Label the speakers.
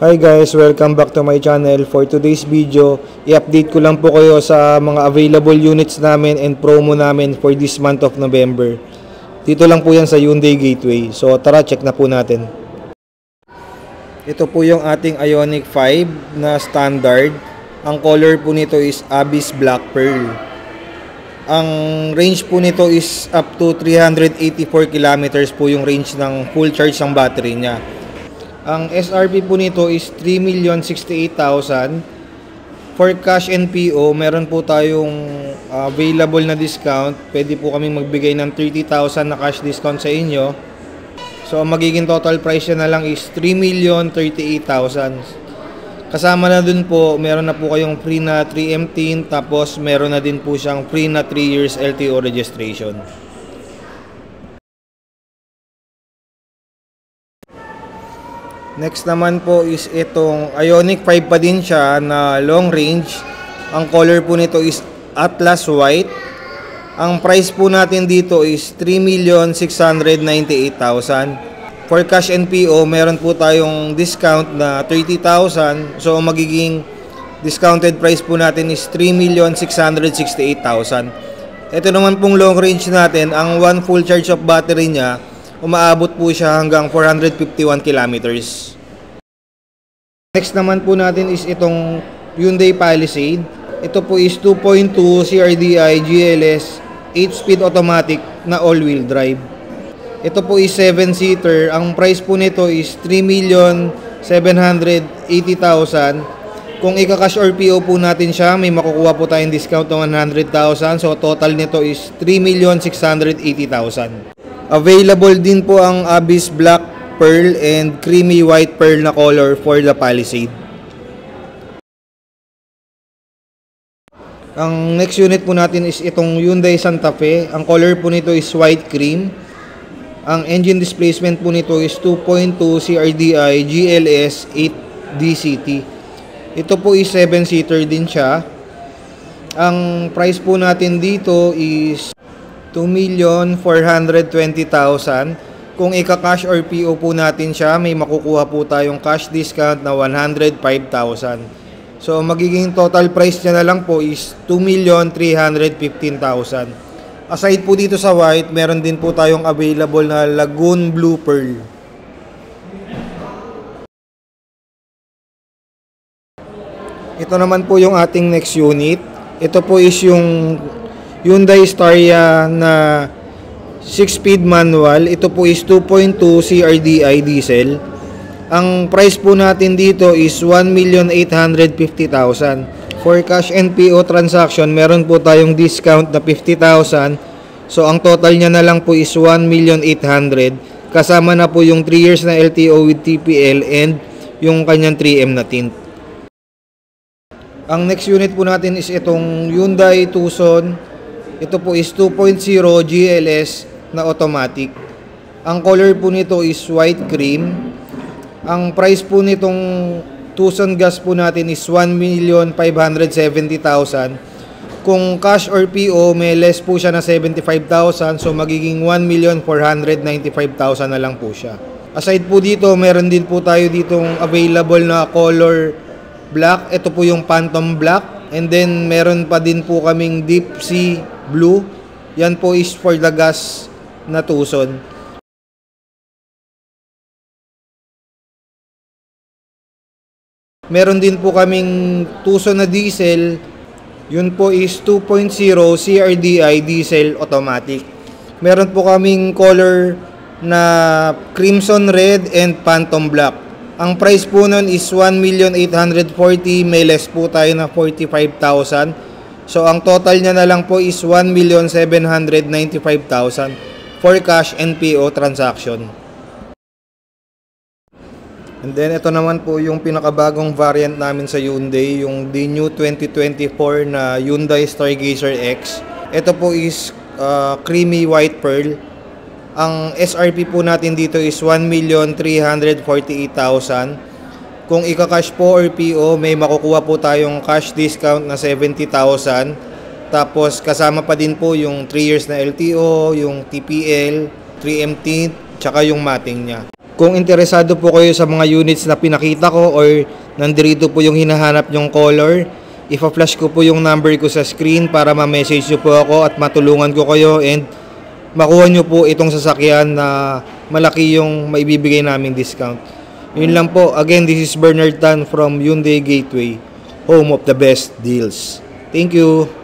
Speaker 1: Hi guys, welcome back to my channel. For today's video, i-update ko lang po kayo sa mga available units namin and promo namin for this month of November. Dito lang po yan sa Hyundai Gateway. So tara, check na po natin. Ito po yung ating Ioniq 5 na standard. Ang color po nito is Abyss Black Pearl. Ang range po nito is up to 384 kilometers po yung range ng full charge ng battery niya. Ang SRP po nito is 3,068,000. For cash and PO, meron po tayong available na discount. Pwede po kaming magbigay ng 30,000 na cash discount sa inyo. So, ang magiging total price na lang is 3,038,000. Kasama na dun po, meron na po kayong free na 3M tint, tapos meron na din po siyang free na 3 years LTO registration. Next naman po is itong Ioniq 5 pa din siya na long range. Ang color po nito is Atlas White. Ang price po natin dito is 3,698,000. For cash and PO, meron po tayong discount na 30,000. So, ang magiging discounted price po natin is 3,668,000. Ito naman pong long range natin, ang one full charge of battery niya, umaabot po siya hanggang 451 kilometers. Next naman po natin is itong Hyundai Palisade. Ito po is 2.2 CRDI GLS 8-speed automatic na all-wheel drive. Ito po is 7-seater. Ang price po nito is 3,780,000. Kung ika-cash or PO po natin siya, may makukuha po tayong discount ng 100,000. So total nito is 3,680,000. Available din po ang Abyss Black Pearl and Creamy White Pearl na color for the Palisade. Ang next unit po natin is itong Hyundai Santa Fe. Ang color po nito is white cream. Ang engine displacement po nito is 2.2 CRDI GLS 8 DCT. Ito po is 7-seater din siya. Ang price po natin dito is 2,420,000. Kung ika-cash or PO po natin siya, may makukuha po tayong cash discount na 105,000. So, magiging total price niya na lang po is 2,315,000. Aside po dito sa white, meron din po tayong available na Lagoon Blue Pearl. Ito naman po yung ating next unit. Ito po is yung Hyundai Staria na 6-speed manual. Ito po is 2.2 CRDI diesel. Ang price po natin dito is 1,850,000. For cash and PO transaction, meron po tayong discount na 50,000. So, ang total niya na lang po is 1,800,000. Kasama na po yung 3 years na LTO with TPL and yung kanyang 3M na tint. Ang next unit po natin is itong Hyundai Tucson. Ito po is 2.0 GLS na automatic. Ang color po nito is white cream. Ang price po nitong Tucson gas po natin is 1,570,000. Kung cash or PO, may less po siya na 75,000. So magiging 1,495,000 na lang po siya. Aside po dito, meron din po tayo ditong available na color black. Ito po yung Phantom Black. And then meron pa din po kaming Deep Sea Blue. Yan po is for the gas na Tucson. Meron din po kaming Tucson na diesel. Yun po is 2.0 CRDI diesel automatic. Meron po kaming color na Crimson Red and Phantom Black. Ang price po nun is 1,840,000. May less po tayo na 45,000. So, ang total niya na lang po is 1,795,000 for cash and PO transaction. And then, ito naman po yung pinakabagong variant namin sa Hyundai, yung the new 2024 na Hyundai Stargazer X. Ito po is creamy white pearl. Ang SRP po natin dito is 1,348,000. Kung ika-cash po or PO, may makukuha po tayong cash discount na 70,000. Tapos kasama pa din po yung 3 years na LTO, yung TPL, 3M tint, tsaka yung mating niya. Kung interesado po kayo sa mga units na pinakita ko or nandirito po yung hinahanap nyong color, ipa-flash ko po yung number ko sa screen para ma-message nyo po ako at matulungan ko kayo and makuha nyo po itong sasakyan na malaki yung maibibigay naming discount. Yun lang po. Again, this is Bernard Tan from Hyundai Gateway, home of the best deals. Thank you.